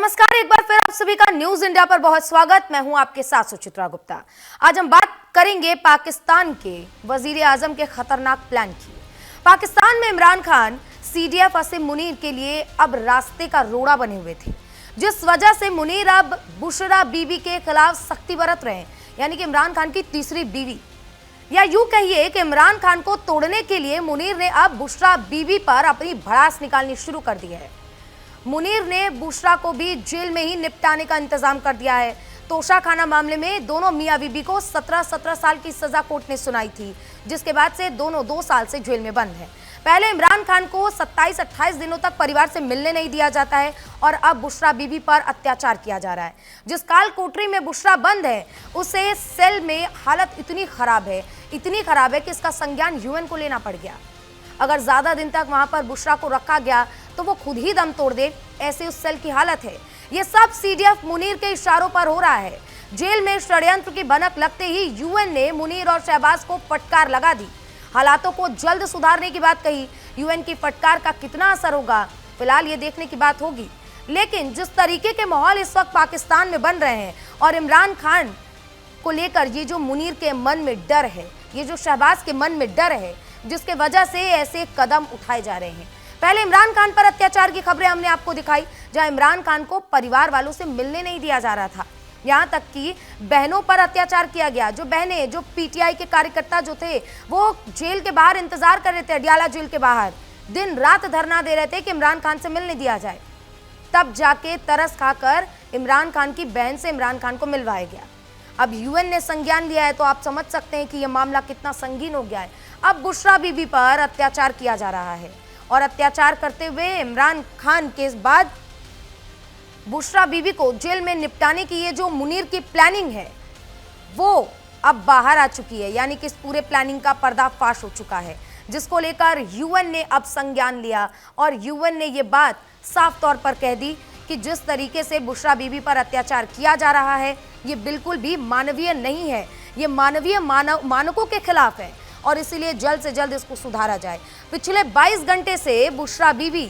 नमस्कार, एक बार फिर आप सभी का न्यूज इंडिया पर बहुत स्वागत। मैं हूं आपके साथ सुचित्रा गुप्ता। आज हम बात करेंगे पाकिस्तान के वजीर आजम के खतरनाक प्लान की। पाकिस्तान में इमरान खान सीडीएफ असीम मुनीर के लिए अब रास्ते का रोड़ा बने हुए थे, जिस वजह से मुनीर अब बुशरा बीबी के खिलाफ सख्ती बरत रहे हैं, यानी कि इमरान खान की तीसरी बीवी, या यूं कहिए कि इमरान खान को तोड़ने के लिए मुनीर ने अब बुशरा बीबी पर अपनी भड़ास निकालनी शुरू कर दी है। मुनीर ने बुशरा को भी जेल में ही निपटाने का इंतजाम कर दिया है। तोशाखाना मामले में दोनों मियां बीबी को 17 साल की सजा कोर्ट ने सुनाई थी, जिसके बाद से दोनों 2 साल से जेल में बंद हैं। पहले इमरान खान को 27-28 दिनों तक परिवार से मिलने नहीं दिया जाता है और अब बुशरा बीबी पर अत्याचार किया जा रहा है। जिस काल कोठरी में बुशरा बंद है, उसे सेल में हालत इतनी खराब है कि इसका संज्ञान यूएन को लेना पड़ गया। अगर ज्यादा दिन तक वहां पर बुशरा को रखा गया तो वो खुद ही दम तोड़ दे, ऐसी उस सेल की हालत है। ये सब सीडीएफ मुनीर के इशारों पर हो रहा है। जेल में षड्यंत्र की भनक लगते ही यूएन ने मुनीर और शहबाज को फटकार लगा दी, हालातों को जल्द सुधारने की बात कही। यूएन की फटकार का कितना असर होगा, फिलहाल ये देखने की बात होगी। लेकिन जिस तरीके के माहौल इस वक्त पाकिस्तान में बन रहे हैं और इमरान खान को लेकर ये जो मुनीर के मन में डर है, ये जो शहबाज के मन में डर है, जिसके वजह से ऐसे कदम उठाए जा रहे हैं। पहले इमरान खान पर अत्याचार की खबरें हमने आपको दिखाई, जहां इमरान खान को परिवार वालों से मिलने नहीं दिया जा रहा था। यहां तक कि बहनों पर अत्याचार किया गया। जो बहनें, जो पीटीआई के कार्यकर्ता जो थे, वो जेल के बाहर इंतजार कर रहे थे, अडियाला जेल के बाहर दिन रात धरना दे रहे थे कि इमरान खान से मिलने दिया जाए। तब जाके तरस खाकर इमरान खान की बहन से इमरान खान को मिलवाया गया। अब यूएन ने संज्ञान लिया है, तो आप समझ सकते हैं कि यह मामला कितना संगीन हो गया है। अब बुशरा बीबी पर अत्याचार किया जा रहा है और अत्याचार करते हुए इमरान खान के बाद बुशरा बीबी को जेल में निपटाने की ये जो मुनीर की प्लानिंग है, वो अब बाहर आ चुकी है, यानी कि इस पूरे प्लानिंग का पर्दाफाश हो चुका है, जिसको लेकर यूएन ने अब संज्ञान लिया और यूएन ने ये बात साफ तौर पर कह दी कि जिस तरीके से बुशरा बीबी पर अत्याचार किया जा रहा है, ये बिल्कुल भी मानवीय नहीं है, ये मानवीय मानकों के खिलाफ है और इसीलिए जल्द से जल्द इसको सुधारा जाए। पिछले 22 घंटे से बुशरा बीबी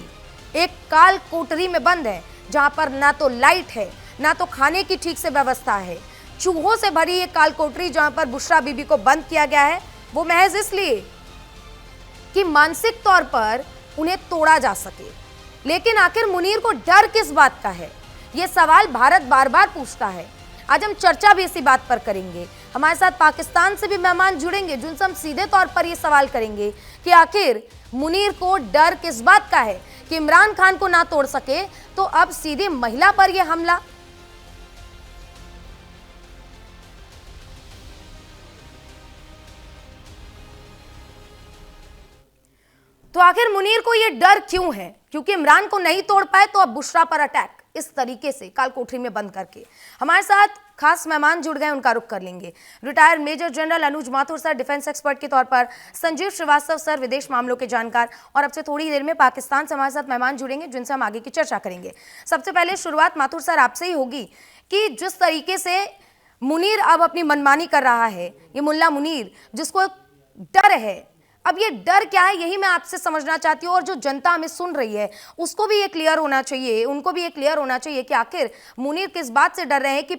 एक काल कोठरी में बंद है, जहां पर ना तो लाइट है, ना तो खाने की ठीक से व्यवस्था है। चूहों से भरी एक काल कोठरी जहां पर बुशरा बीबी को बंद किया गया है, वो महज इसलिए कि मानसिक तौर पर उन्हें तोड़ा जा सके। लेकिन आखिर मुनीर को डर किस बात का है, ये सवाल भारत बार बार पूछता है। आज हम चर्चा भी इसी बात पर करेंगे। हमारे साथ पाकिस्तान से भी मेहमान जुड़ेंगे, जिनसे हम सीधे तौर पर ये सवाल करेंगे कि आखिर मुनीर को डर किस बात का है कि इमरान खान को ना तोड़ सके तो अब सीधे महिला पर यह हमला। तो आखिर मुनीर को यह डर क्यों है? क्योंकि इमरान को नहीं तोड़ पाए तो अब बुशरा पर अटैक, इस तरीके से काल कोठरी में बंद करके। हमारे साथ खास मेहमान जुड़ गए, उनका रुख कर लेंगे। रिटायर्ड मेजर जनरल अनुज माथुर सर, डिफेंस एक्सपर्ट के तौर पर, संजीव श्रीवास्तव सर, विदेश मामलों के जानकार, और अब से थोड़ी देर में पाकिस्तान से हमारे साथ मेहमान जुड़ेंगे, जिनसे हम आगे की चर्चा करेंगे। सबसे पहले शुरुआत माथुर सर आपसे ही होगी कि जिस तरीके से मुनीर अब अपनी मनमानी कर रहा है, ये मुल्ला मुनीर जिसको डर है, अब ये डर क्या है, यही मैं आपसे समझना चाहती हूँ। और जो जनता हमें सुन रही है उसको भी ये क्लियर होना चाहिए, उनको भी ये क्लियर होना चाहिए कि आखिर मुनीर किस बात से डर रहे हैं कि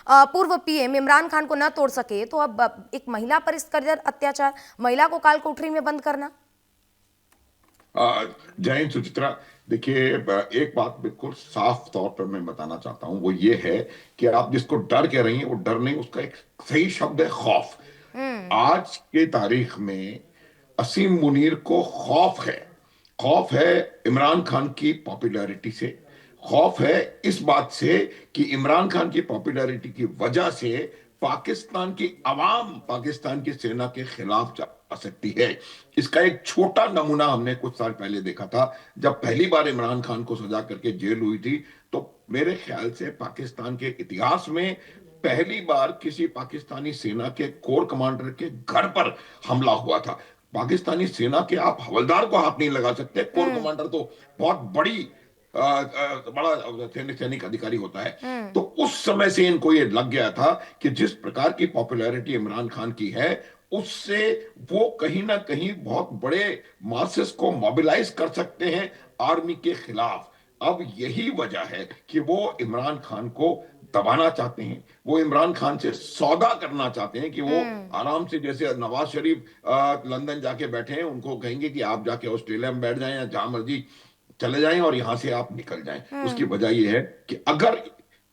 पूर्व पीएम इमरान खान को ना तोड़ सके तो अब एक महिला पर इस कदर अत्याचार, महिला को काल कोठरी में बंद करना। जय हिंद सुचित्रा। देखिए, एक बात बिल्कुल साफ तौर पर मैं बताना चाहता हूं, वो ये है कि आप जिसको डर कह रही हैं वो डर नहीं, उसका एक सही शब्द है खौफ। आज के तारीख में असीम मुनीर को खौफ है इमरान खान की पॉपुलैरिटी से, खौफ है इस बात से कि इमरान खान की पॉपुलैरिटी की वजह से पाकिस्तान की आवाम पाकिस्तान की सेना के खिलाफ जा सकती है। इसका एक छोटा नमूना हमने कुछ साल पहले देखा था, जब पहली बार इमरान खान को सजा करके जेल हुई थी, तो मेरे ख्याल से पाकिस्तान के इतिहास में पहली बार किसी पाकिस्तानी सेना के कोर कमांडर के घर पर हमला हुआ था। पाकिस्तानी सेना के आप हवलदार को हाथ नहीं लगा सकते, कोर कमांडर तो बहुत बड़ा सैनिक अधिकारी होता है। तो उस समय से इनको ये लग गया था कि जिस प्रकार की पॉपुलैरिटी इमरान खान की है, उससे वो कहीं ना कहीं बहुत बड़े मासेस को मोबिलाइज कर सकते हैं आर्मी के खिलाफ। अब यही वजह है कि वो इमरान खान को दबाना चाहते हैं, वो इमरान खान से सौदा करना चाहते हैं कि वो आराम से, जैसे नवाज शरीफ लंदन जाके बैठे हैं, उनको कहेंगे कि आप जाके ऑस्ट्रेलिया में बैठ जाएं या जहां मर्जी चले जाएं और यहां से आप निकल जाएं। उसकी वजह यह है कि अगर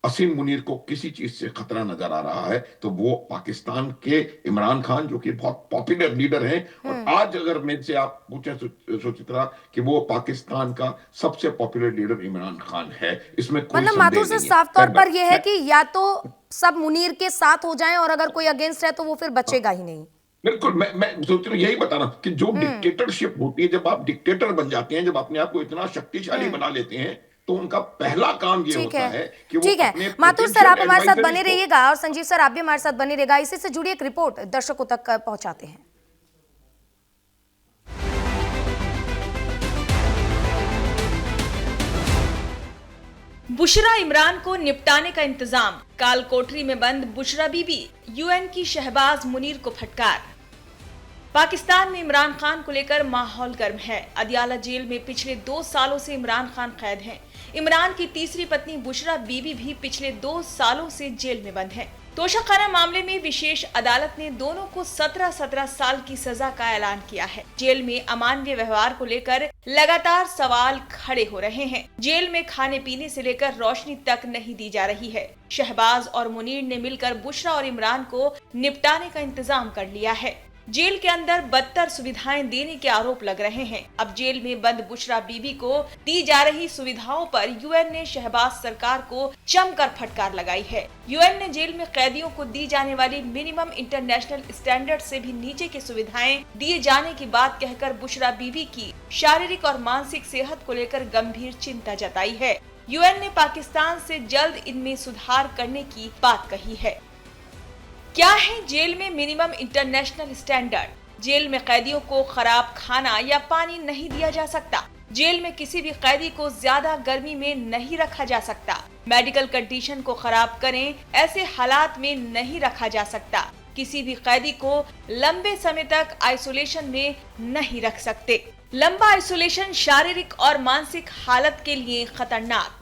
असीम मुनीर को किसी चीज से खतरा नजर आ रहा है तो वो पाकिस्तान के इमरान खान, जो कि बहुत पॉपुलर लीडर हैं, और आज अगर मेरे से आप पूछें सुचित्रा कि वो पाकिस्तान का सबसे पॉपुलर लीडर इमरान खान है, इसमें कोई मतलब संदेह माथुर से नहीं है। साफ तौर पर यह है कि या तो सब मुनीर के साथ हो जाएं और अगर कोई अगेंस्ट है तो वो फिर बचेगा ही नहीं। बिल्कुल, मैं सोच रहा हूँ यही बताना कि जो डिक्टेटरशिप होती है, जब आप डिक्टेटर बन जाते हैं, जब अपने आप को इतना शक्तिशाली बना लेते हैं, तो उनका पहला काम ये ठीक होता है, है कि वो ठीक है। अपने माथुर सर, आप हमारे साथ बने एडवाइजरीज को। रहिएगा और संजीव सर आप भी हमारे साथ बने रहिएगा। इसी से जुड़ी एक रिपोर्ट दर्शकों तक पहुंचाते हैं। बुशरा इमरान को निपटाने का इंतजाम, काल कोठरी में बंद बुशरा बीबी, यूएन की शहबाज मुनीर को फटकार। पाकिस्तान में इमरान खान को लेकर माहौल गर्म है। अदियाला जेल में पिछले 2 सालों से इमरान खान कैद हैं। इमरान की तीसरी पत्नी बुशरा बीबी भी पिछले 2 सालों से जेल में बंद है। तोशाखाना मामले में विशेष अदालत ने दोनों को 17-17 साल की सजा का ऐलान किया है। जेल में अमानवीय व्यवहार को लेकर लगातार सवाल खड़े हो रहे हैं। जेल में खाने पीने से लेकर रोशनी तक नहीं दी जा रही है। शहबाज और मुनीर ने मिलकर बुशरा और इमरान को निपटाने का इंतजाम कर लिया है। जेल के अंदर बदतर सुविधाएं देने के आरोप लग रहे हैं। अब जेल में बंद बुशरा बीबी को दी जा रही सुविधाओं पर यूएन ने शहबाज सरकार को जमकर फटकार लगाई है। यूएन ने जेल में कैदियों को दी जाने वाली मिनिमम इंटरनेशनल स्टैंडर्ड से भी नीचे की सुविधाएं दिए जाने की बात कहकर बुशरा बीबी की शारीरिक और मानसिक सेहत को लेकर गंभीर चिंता जताई है। यूएन ने पाकिस्तान से जल्द इनमें सुधार करने की बात कही है। क्या है जेल में मिनिमम इंटरनेशनल स्टैंडर्ड? जेल में कैदियों को खराब खाना या पानी नहीं दिया जा सकता। जेल में किसी भी कैदी को ज्यादा गर्मी में नहीं रखा जा सकता। मेडिकल कंडीशन को खराब करें ऐसे हालात में नहीं रखा जा सकता। किसी भी कैदी को लंबे समय तक आइसोलेशन में नहीं रख सकते। लंबा आइसोलेशन शारीरिक और मानसिक हालत के लिए खतरनाक।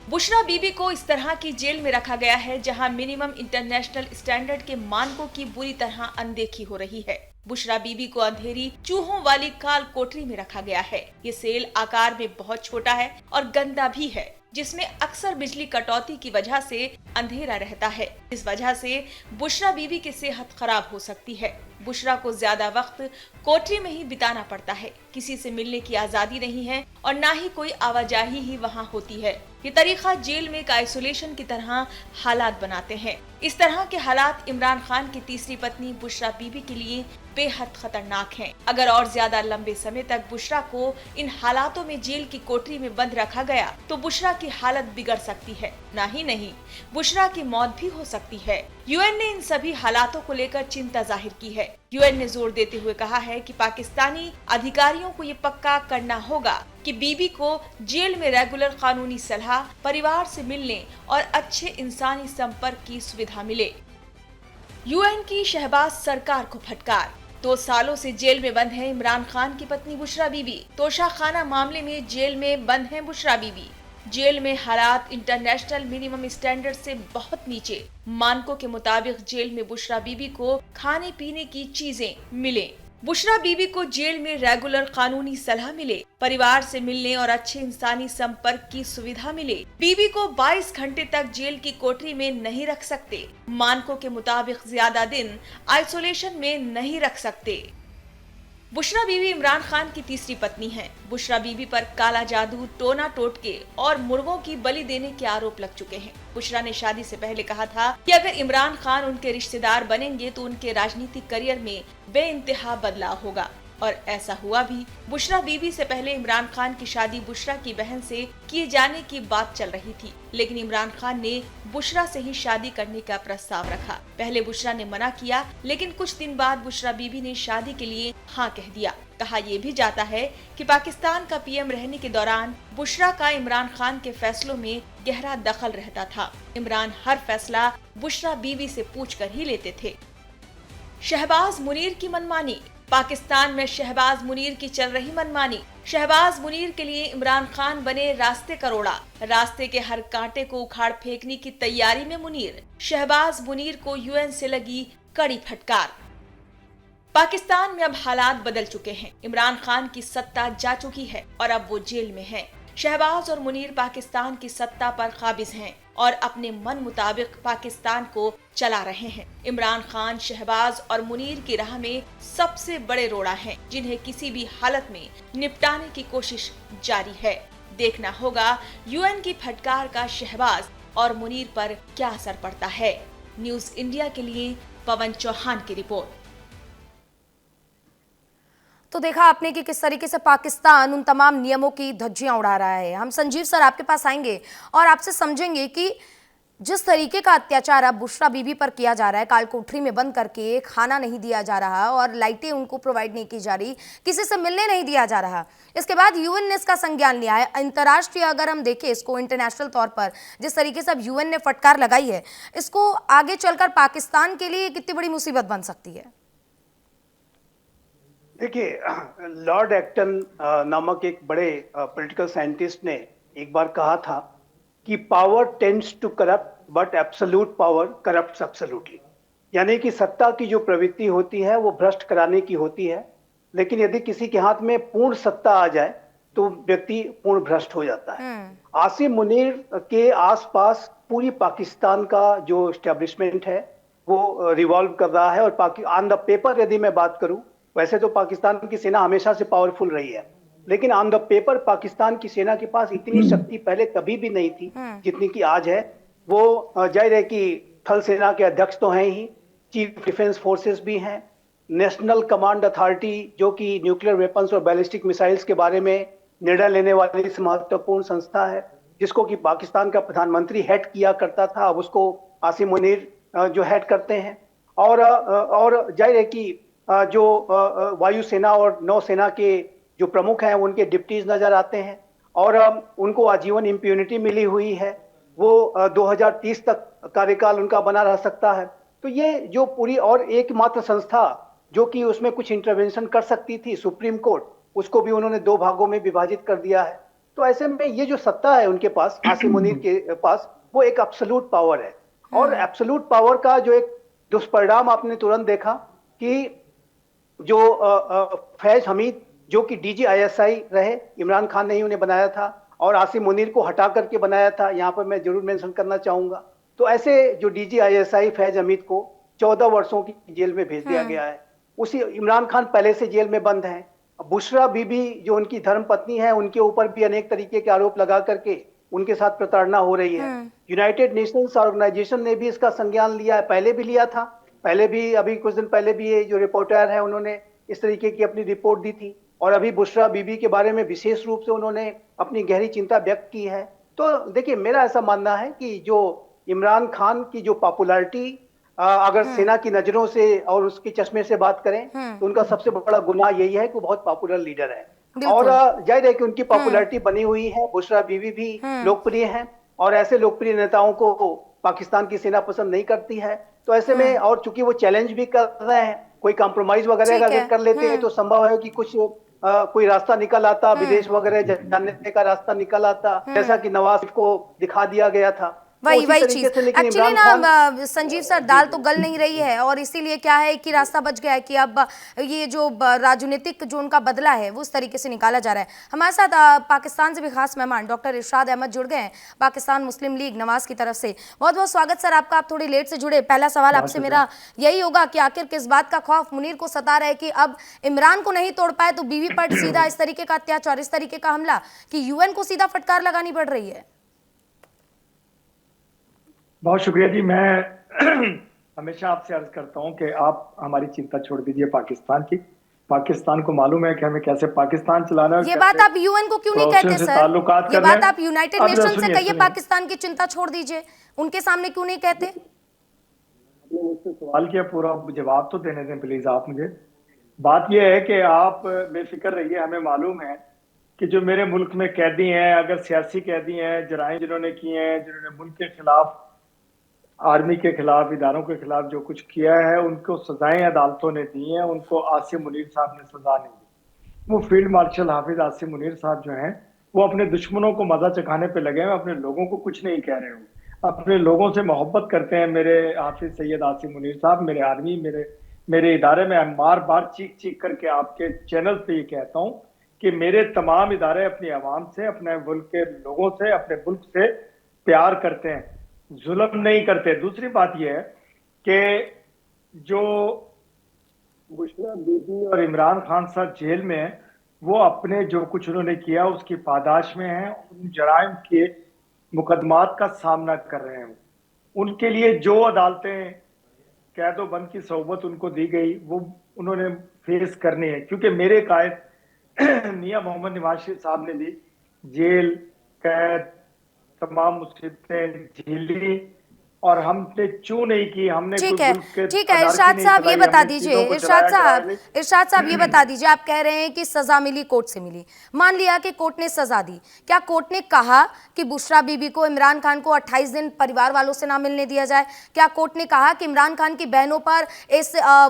बुशरा बीबी को इस तरह की जेल में रखा गया है जहां मिनिमम इंटरनेशनल स्टैंडर्ड के मानकों की बुरी तरह अनदेखी हो रही है। बुशरा बीबी को अंधेरी चूहों वाली काल कोठरी में रखा गया है। ये सेल आकार में बहुत छोटा है और गंदा भी है, जिसमें अक्सर बिजली कटौती की वजह से अंधेरा रहता है। इस वजह से बुशरा बीबी की सेहत खराब हो सकती है। बुशरा को ज्यादा वक्त कोठरी में ही बिताना पड़ता है। किसी से मिलने की आजादी नहीं है और ना ही कोई आवाजाही ही वहाँ होती है। ये तरीका जेल में एक आइसोलेशन की तरह हालात बनाते हैं। इस तरह के हालात इमरान खान की तीसरी पत्नी बुशरा बीबी के लिए बेहद खतरनाक हैं। अगर और ज्यादा लंबे समय तक बुशरा को इन हालातों में जेल की कोठरी में बंद रखा गया तो बुशरा की हालत बिगड़ सकती है। ना ही नहीं, बुशरा की मौत भी हो सकती है। यूएन ने इन सभी हालातों को लेकर चिंता जाहिर की है। यूएन ने जोर देते हुए कहा है कि पाकिस्तानी अधिकारियों को ये पक्का करना होगा कि बीबी को जेल में रेगुलर कानूनी सलाह, परिवार से मिलने और अच्छे इंसानी संपर्क की सुविधा मिले। यूएन की शहबाज सरकार को फटकार। 2 सालों से जेल में बंद है इमरान खान की पत्नी बुशरा बीबी। तोशाखाना मामले में जेल में बंद है बुशरा बीबी। जेल में हालात इंटरनेशनल मिनिमम स्टैंडर्ड से बहुत नीचे। मानकों के मुताबिक जेल में बुशरा बीबी को खाने पीने की चीजें मिले। बुशरा बीबी को जेल में रेगुलर कानूनी सलाह मिले, परिवार से मिलने और अच्छे इंसानी संपर्क की सुविधा मिले। बीबी को 22 घंटे तक जेल की कोठरी में नहीं रख सकते। मानकों के मुताबिक ज्यादा दिन आइसोलेशन में नहीं रख सकते। बुशरा बीबी इमरान खान की तीसरी पत्नी है। बुशरा बीबी पर काला जादू, टोना टोटके और मुर्गों की बलि देने के आरोप लग चुके हैं। बुशरा ने शादी से पहले कहा था कि अगर इमरान खान उनके रिश्तेदार बनेंगे तो उनके राजनीतिक करियर में बेइंतहा बदलाव होगा, और ऐसा हुआ भी। बुशरा बीबी से पहले इमरान खान की शादी बुशरा की बहन से किए जाने की बात चल रही थी, लेकिन इमरान खान ने बुशरा से ही शादी करने का प्रस्ताव रखा। पहले बुशरा ने मना किया, लेकिन कुछ दिन बाद बुशरा बीबी ने शादी के लिए हाँ कह दिया। कहा यह भी जाता है कि पाकिस्तान का पीएम रहने के दौरान बुशरा का इमरान खान के फैसलों में गहरा दखल रहता था। इमरान हर फैसला बुशरा बीबी से पूछकर ही लेते थे। शहबाज मुनीर की मनमानी। पाकिस्तान में शहबाज मुनीर की चल रही मनमानी। शहबाज मुनीर के लिए इमरान खान बने रास्ते करोड़ा। रास्ते के हर कांटे को उखाड़ फेंकने की तैयारी में मुनीर। शहबाज मुनीर को यूएन से लगी कड़ी फटकार। पाकिस्तान में अब हालात बदल चुके हैं। इमरान खान की सत्ता जा चुकी है और अब वो जेल में हैं। शहबाज और मुनीर पाकिस्तान की सत्ता पर काबिज हैं और अपने मन मुताबिक पाकिस्तान को चला रहे हैं। इमरान खान, शहबाज और मुनीर की राह में सबसे बड़े रोड़ा हैं, जिन्हें किसी भी हालत में निपटाने की कोशिश जारी है। देखना होगा यूएन की फटकार का शहबाज और मुनीर पर क्या असर पड़ता है। न्यूज इंडिया के लिए पवन चौहान की रिपोर्ट। तो देखा आपने कि किस तरीके से पाकिस्तान उन तमाम नियमों की धज्जियां उड़ा रहा है। हम संजीव सर आपके पास आएंगे और आपसे समझेंगे कि जिस तरीके का अत्याचार अब बुशरा बीबी पर किया जा रहा है, काल कोठरी में बंद करके खाना नहीं दिया जा रहा और लाइटें उनको प्रोवाइड नहीं की जा रही, किसी से मिलने नहीं दिया जा रहा। इसके बाद यूएन ने इसका संज्ञान लिया है। अंतर्राष्ट्रीय अगर हम देखें इसको इंटरनेशनल तौर पर जिस तरीके से अब यूएन ने फटकार लगाई है, इसको आगे चलकर पाकिस्तान के लिए कितनी बड़ी मुसीबत बन सकती है? देखिए, लॉर्ड एक्टन नामक एक बड़े पॉलिटिकल साइंटिस्ट ने एक बार कहा था कि power tends to corrupt but absolute power corrupts absolutely. यानी कि सत्ता की जो प्रवृत्ति होती है वो भ्रष्ट कराने की होती है, लेकिन यदि किसी के हाथ में पूर्ण सत्ता आ जाए तो व्यक्ति पूर्ण भ्रष्ट हो जाता है। आसिम मुनीर के आसपास पूरी पाकिस्तान का जो एस्टेब्लिशमेंट है वो रिवॉल्व कर रहा है। और ऑन द पेपर यदि मैं बात करूं, वैसे तो पाकिस्तान की सेना हमेशा से पावरफुल रही है, लेकिन ऑन द पेपर पाकिस्तान की सेना के पास इतनी शक्ति पहले कभी भी नहीं थी जितनी की आज है। वो जाहिर है कि थल सेना के अध्यक्ष तो हैं ही, चीफ डिफेंस फोर्सेस भी हैं, नेशनल कमांड अथॉरिटी जो कि न्यूक्लियर वेपन्स और बैलिस्टिक मिसाइल्स के बारे में निर्णय लेने वाली इस महत्वपूर्ण संस्था है, जिसको कि पाकिस्तान का प्रधानमंत्री हेड किया करता था, अब उसको आसिम मुनीर जो हेड करते हैं। और जाहिर है कि जो वायुसेना और नौसेना के जो प्रमुख हैं उनके डिप्टीज नजर आते हैं और उनको आजीवन इम्प्यूनिटी मिली हुई है। वो 2030 तक कार्यकाल उनका बना रह सकता है। तो ये जो पूरी और एकमात्र संस्था जो कि उसमें कुछ इंटरवेंशन कर सकती थी, सुप्रीम कोर्ट, उसको भी उन्होंने दो भागों में विभाजित कर दिया है। तो ऐसे में ये जो सत्ता है उनके पास, आसिम मुनीर के पास, वो एक एब्सोल्यूट पावर है। और एब्सोल्यूट पावर का जो एक दुष्परिणाम आपने तुरंत देखा कि जो फैज हमीद जो कि DGISI रहे, इमरान खान ने ही उन्हें बनाया था और आसिम मुनीर को हटा करके बनाया था, यहाँ पर मैं जरूर मेंशन करना चाहूंगा। तो ऐसे जो DGISI फैज हमीद को 14 वर्षों की जेल में भेज दिया गया है। उसी इमरान खान पहले से जेल में बंद हैं। बुशरा बीबी जो उनकी धर्म पत्नी है, उनके ऊपर भी अनेक तरीके के आरोप लगा करके उनके साथ प्रताड़ना हो रही है। यूनाइटेड नेशंस ऑर्गेनाइजेशन ने भी इसका संज्ञान लिया है, पहले भी लिया था, पहले भी, अभी कुछ दिन पहले भी ये जो रिपोर्टर है उन्होंने इस तरीके की अपनी रिपोर्ट दी थी और अभी बुशरा बीबी के बारे में विशेष रूप से उन्होंने अपनी गहरी चिंता व्यक्त की है। तो देखिए, मेरा ऐसा मानना है कि जो इमरान खान की जो पॉपुलैरिटी अगर सेना की नजरों से और उसके चश्मे से बात करें तो उनका सबसे बड़ा गुनाह यही है कि वो बहुत पॉपुलर लीडर है और जाहिर है कि उनकी पॉपुलैरिटी बनी हुई है। बुशरा बीबी भी लोकप्रिय है और ऐसे लोकप्रिय नेताओं को पाकिस्तान की सेना पसंद नहीं करती है। तो ऐसे में, और चूंकि वो चैलेंज भी कर रहे हैं, कोई कॉम्प्रोमाइज वगैरह अगर कर लेते हैं तो संभव है कि कुछ कोई रास्ता निकल आता, विदेश वगैरह जाने का रास्ता निकल आता, जैसा कि नवाज को दिखा दिया गया था। वही चीज एक्चुअली ना संजीव सर, दाल तो गल नहीं रही है और इसीलिए क्या है कि रास्ता बच गया है कि अब ये जो राजनीतिक जो उनका बदला है वो उस तरीके से निकाला जा रहा है। हमारे साथ पाकिस्तान से भी खास मेहमान डॉक्टर इरशाद अहमद जुड़ गए हैं, पाकिस्तान मुस्लिम लीग नवाज की तरफ से। बहुत बहुत स्वागत सर आपका। आप थोड़ी लेट से जुड़े। पहला सवाल आपसे मेरा यही होगा कि आखिर किस बात का खौफ मुनीर को सता रहा है कि अब इमरान को नहीं तोड़ पाए तो बीवी पर सीधा इस तरीके का अत्याचार, इस तरीके का हमला कि यूएन को सीधा फटकार लगानी पड़ रही है? बहुत शुक्रिया जी। मैं हमेशा आपसे अर्ज करता हूं कि आप हमारी चिंता छोड़ दीजिए पाकिस्तान की। पाकिस्तान को मालूम है कि हमें कैसे पाकिस्तान चलाना है। ये बात आप यूएन को क्यों नहीं कहते सर? ये बात आप यूनाइटेड नेशन से कहिए, पाकिस्तान की चिंता छोड़ दीजिए, उनके सामने क्यों नहीं कहते? मुझसे सवाल किया, पूरा जवाब तो देने दें प्लीज आप मुझे। बात यह है कि आप बेफिक्र रहिए, हमें मालूम है कि जो मेरे मुल्क में कैदी हैं, अगर सियासी कैदी हैं, जराइम जिन्होंने किए हैं, जिन्होंने मुल्क के खिलाफ आर्मी के खिलाफ, इदारों के खिलाफ जो कुछ किया है, उनको सजाएं अदालतों ने दी हैं, उनको आसिम मुनीर साहब ने सजा नहीं दी। वो फील्ड मार्शल हाफिज आसिम मुनीर साहब जो हैं, वो अपने दुश्मनों को मजा चखाने पे लगे हैं, अपने लोगों को कुछ नहीं कह रहे हो, अपने लोगों से मोहब्बत करते हैं। मेरे हाफिज सैयद आसिम मुनीर साहब, मेरे आर्मी, मेरे इदारे में, मैं बार बार चीख चीख करके आपके चैनल पे ये कहता हूँ कि मेरे तमाम इदारे अपनी आवाम से, अपने मुल्क के लोगों से, अपने मुल्क से प्यार करते हैं, जुल्म नहीं करते। दूसरी बात यह है कि जो बुशरा बीबी और इमरान खान साहब जेल में हैं, वो अपने जो कुछ उन्होंने किया उसकी पादाश में हैं, उन जराइम के मुकदमात का सामना कर रहे हैं। उनके लिए जो अदालतें कैदो बंद की सोबत उनको दी गई, वो उन्होंने फेस करनी है। क्योंकि मेरे कायद मियां मोहम्मद नवाज शरीफ साहब ने भी जेल, कैद, तमाम मुसीबतें झेली, और हमने चू नहीं की, हमने ठीक कोई है, मुल्क के ठीक है। अदालती इरशाद नहीं साहब ये चलाई, बता हमने दीजिए, चीजों को इरशाद चलाया साहब, कराया इरशाद साहब ये बता दीजिए, आप कह रहे हैं कि सजा मिली, कोर्ट से मिली। मान लिया कि कोर्ट ने सजा दी, क्या कोर्ट ने कहा कि बुशरा बीबी को, इमरान खान को 28 दिन परिवार वालों से ना मिलने दिया जाए? क्या कोर्ट ने कहा कि इमरान खान की बहनों पर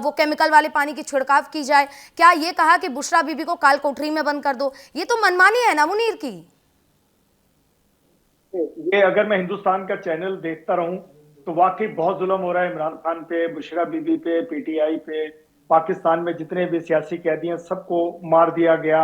वो केमिकल वाले पानी की छिड़काव की जाए? क्या ये कहा कि बुशरा बीबी को काल कोठरी में बंद कर दो? ये तो मनमानी है ना मुनीर की। ये अगर मैं हिंदुस्तान का चैनल देखता रहूं तो वाकई बहुत जुल्म हो रहा है इमरान खान पे, बुशरा बीबी पे, पीटीआई पे। पाकिस्तान में जितने भी सियासी कैदी हैं सबको मार दिया गया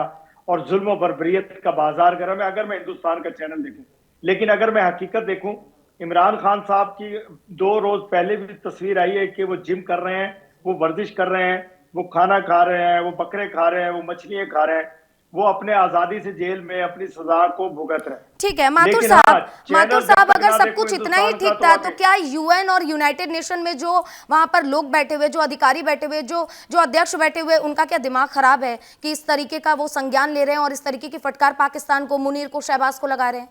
और जुल्म और बर्बरियत का बाजार गर्म है, अगर मैं हिंदुस्तान का चैनल देखूं। लेकिन अगर मैं हकीकत देखूं, इमरान खान साहब की 2 रोज पहले भी तस्वीर आई है कि वो जिम कर रहे हैं, वो वर्जिश कर रहे हैं, वो खाना खा रहे हैं, वो बकरे खा रहे हैं, वो मछलियां खा रहे हैं, वो अपने आजादी से जेल में अपनी सजा को भुगत रहे हैं। ठीक है माथुर लेकिन साहब, हाँ, माथुर चैनल साहब, जब तक अगर ना सब देखो कुछ इतना ही हिंदुस्तान ठीक का, था तो तो आगे क्या यूएन और यूनाइटेड नेशन में जो वहां पर लोग बैठे हुए, जो अधिकारी बैठे हुए, जो जो अध्यक्ष बैठे हुए, उनका क्या दिमाग खराब है कि इस तरीके का वो संज्ञान ले रहे हैं और इस तरीके की फटकार पाकिस्तान को, मुनीर को, शहबाज को लगा रहे हैं?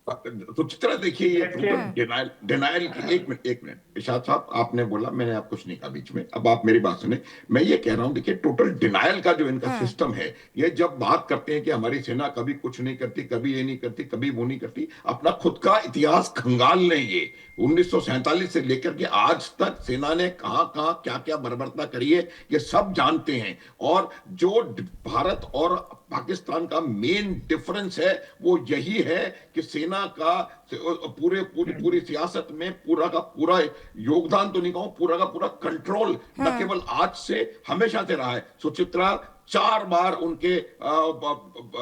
तो चित्रा देखिए, ये टोटल डिनाइल डिनाइल की। एक मिनट इरशाद साहब, आपने बोला, मैंने आप कुछ नहीं कहा बीच में, अब आप मेरी बात सुने। मैं ये कह रहा हूं, देखिए टोटल डिनाइल का जो इनका सिस्टम है, ये जब बात करते हैं कि हमारी सेना कभी कुछ नहीं करती, कभी ये नहीं करती, कभी वो नहीं करती, अपना खुद का इतिहास खंगाल लें। ये 1947 से लेकर के आज तक सेना ने कहां कहां क्या क्या बर्बरता करी है, ये सब जानते हैं। और जो भारत और पाकिस्तान का मेन डिफरेंस है वो यही है कि सेना का पूरी पूरी सियासत में पूरा का पूरा योगदान तो नहीं कहूं, पूरा का पूरा कंट्रोल न केवल आज से, हमेशा से रहा है। सुचित्रा 4 बार उनके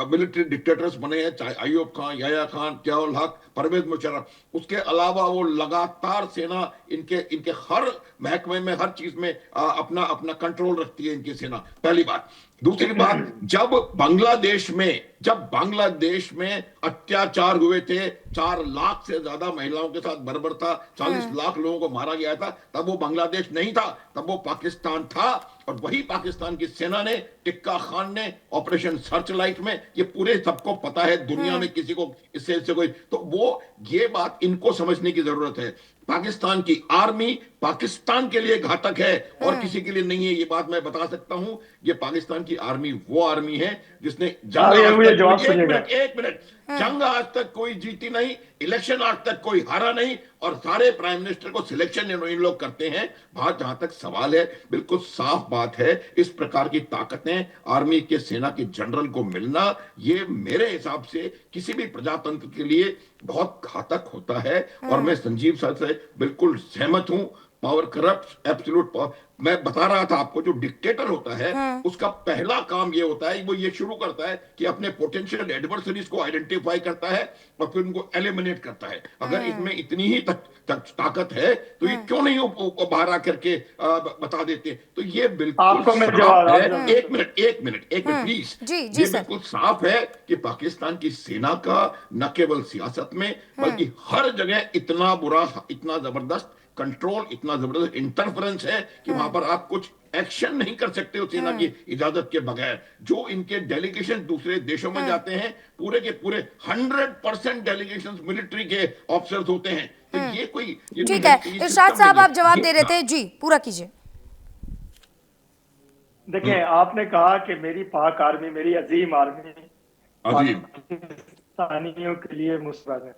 मिलिट्री डिक्टेटर्स बने हैं, चाहे अयूब खान, याया खान, जियाउल हक, परवेज मुशर्रफ। उसके अलावा वो लगातार सेना इनके इनके हर महकमे में, हर चीज में अपना अपना कंट्रोल रखती है इनकी सेना, पहली बात। दूसरी बात, जब बांग्लादेश में अत्याचार हुए थे, 4 लाख से ज्यादा महिलाओं के साथ बर्बरता, 40 लाख लोगों को मारा गया था, तब वो बांग्लादेश नहीं था, तब वो पाकिस्तान था। और वही पाकिस्तान की सेना ने, टिक्का खान ने ऑपरेशन सर्च लाइट में, ये पूरे सबको पता है, दुनिया में किसी को इससे कोई, तो वो ये बात इनको समझने की जरूरत है। पाकिस्तान की आर्मी पाकिस्तान के लिए घातक है और किसी के लिए नहीं है, ये बात मैं बता सकता हूं। ये पाकिस्तान की आर्मी वो आर्मी है जिसने एक मिनट, जंग आज तक कोई जीती नहीं, इलेक्शन आज तक कोई हारा नहीं, और सारे प्राइम मिनिस्टर को सिलेक्शन इन लोग करते हैं। बात जहां तक सवाल है, बिल्कुल साफ बात है, इस प्रकार की ताकतें आर्मी के, सेना के जनरल को मिलना, ये मेरे हिसाब से किसी भी प्रजातंत्र के लिए बहुत घातक होता है। और मैं संजीव सर से बिल्कुल सहमत हूं, पावर करप्ट, एब्सोल्यूट पावर। मैं बता रहा था आपको, जो डिक्टेटर होता है उसका पहला काम ये होता है, वो ये शुरू करता है कि अपने पोटेंशियल एडवर्सरीज को आइडेंटिफाई करता है और फिर उनको एलिमिनेट करता है। अगर इसमें इतनी ही ताकत है तो ये क्यों नहीं बाहर आकर के बता देते? तो ये बिल्कुल साफ है। एक मिनट प्लीज, ये बिल्कुल साफ है कि पाकिस्तान की सेना का न केवल सियासत में बल्कि हर जगह इतना बुरा, इतना जबरदस्त कंट्रोल, इतना जबरदस्त इंटरफेरेंस है कि वहां पर आप कुछ एक्शन नहीं कर सकते हो सेना की इजाजत के बगैर। जो इनके डेलीगेशन दूसरे देशों में जाते हैं, पूरे के पूरे 100% डेलीगेशन मिलिट्री के ऑफिसर्स होते हैं। तो ये कोई, ठीक है इरशाद साहब, आप जवाब दे रहे थे जी, पूरा कीजिए। देखिए, आपने कहा कि मेरी पाक आर्मी, मेरी अजीम आर्मी पाकिस्तानियों के लिए मुस्बत है।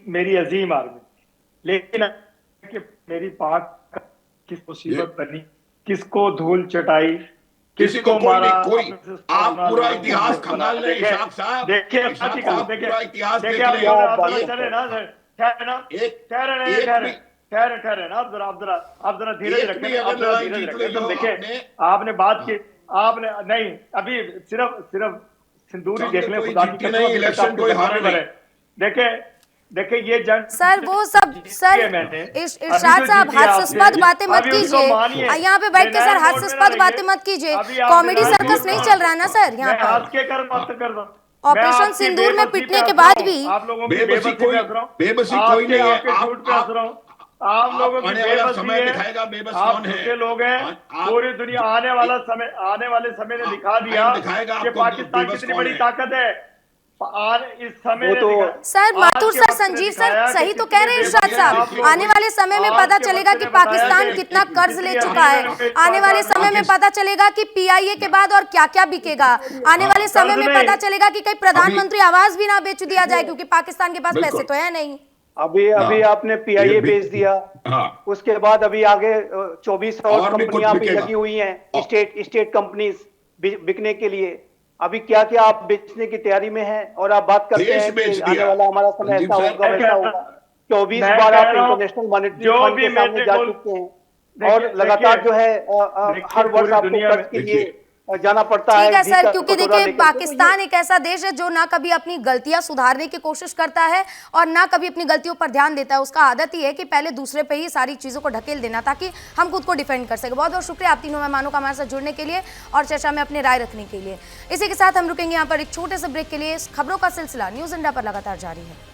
मेरी अजीम आर्मी, लेकिन कि मेरी पाक किस मुसीबत बनी, किसको धूल चटाई, किसी को कोई मारा, नहीं, कोई अपने से आप सोना पूरा लोगों इतिहास को खंगाल लें देखिए, इशाक साहब, देखिए इशाक साथी साहब, साहब, देखिए पूरा इतिहास देख देखिए, आप लें। जरा चले ना सर, ठहरे ना, एक ठहरे ना, आप जरा धीरज एक रखें, भी आप अगर जरा लड़ाई धीरज जीत रखें। ली तो हो देखिए आपने, आपने बात की, आपने नहीं, अभी सिर्फ सिंदूर ही देख लें, कोई खुदा की जीती कसम, नहीं, अभी तक इलेक्शन आपके कोई जमाने हारे भरे। नहीं। देखिए ये जंग सर वो सब सर इरशाद साहब हास्यास्पद बातें मत कीजिए। यहाँ पे बैठ के सर हास्यास्पद बातें मत कीजिए। कॉमेडी सर्कस नहीं चल रहा है ना सर यहाँ पर। हंस के कर दो। ऑपरेशन सिंदूर में पिटने के बाद भी आप लोगों की बेबसी कोई नहीं है। झूठ पे हंस रहा हूँ। आप लोगों की आने वाला बेबसी समय है। दिखाएगा बेबस आप कौन है। झूठे लोग हैं। आप- पूरी दुनिया आने वाले समय ने दिखा दिया दिखाएगा कि आपको पाकिस्तान बेबस कितनी कौन बड़ी है। ताकत है। इस समय वो ने तो दिखाया। सर माथुर आज के सर वक्त ने संजीव दिखाया सर कि सही तो कितने कह रहे हैं बेबस इरशाद हैं आप साहब। लोग। आने वाले समय में आज पता के चलेगा वक्त कि ने बताया पाकिस्तान कि कितना कर्ज ले चुका है। आने वाले समय में पता चलेगा कि पीआईए के बाद और क्या क्या बिकेगा। आने वाले समय में पता चलेगा कि कहीं प्रधानमंत्री आवास भी ना बेच दिया जाए, क्योंकि पाकिस्तान के पास पैसे तो है नहीं। अभी आपने पीआईए बेच दिया। हाँ। उसके बाद अभी आगे 24 और और भी कंपनियां कुछ भी बिकेगा। लगी हुई हैं, स्टेट कंपनीज बिकने के लिए। अभी क्या क्या आप बेचने की तैयारी में हैं, और आप बात करते देश हैं कि बेच आने दिया। वाला हमारा समय संजीव ऐसा सर, होगा वैसा होगा। 24 मैं बार कह आप रहा हूं, इंटरनेशनल मॉनेटरी जो फंड भी के सामने मेरे जा को- चुके हैं, देखिए- और लगातार देखिए- जो है हर वर्ष पूरी आपको दुनिया कर्ज में- के लिए जाना पड़ता है। ठीक है जी सर, का क्योंकि कटोरा देखिए लेकर के। तो ये- पाकिस्तान एक ऐसा देश है जो ना कभी अपनी गलतियां सुधारने की कोशिश करता है और ना कभी अपनी गलतियों पर ध्यान देता है। उसका आदत ही है कि पहले दूसरे पे ही सारी चीजों को ढकेल देना ताकि हम खुद को डिफेंड कर सके। बहुत बहुत शुक्रिया आप तीनों मेहमानों का हमारे साथ जुड़ने के लिए और चर्चा में अपनी राय रखने के लिए। इसी के साथ हम रुकेंगे यहाँ पर एक छोटे से ब्रेक के लिए। खबरों का सिलसिला न्यूज इंडिया पर लगातार जारी है।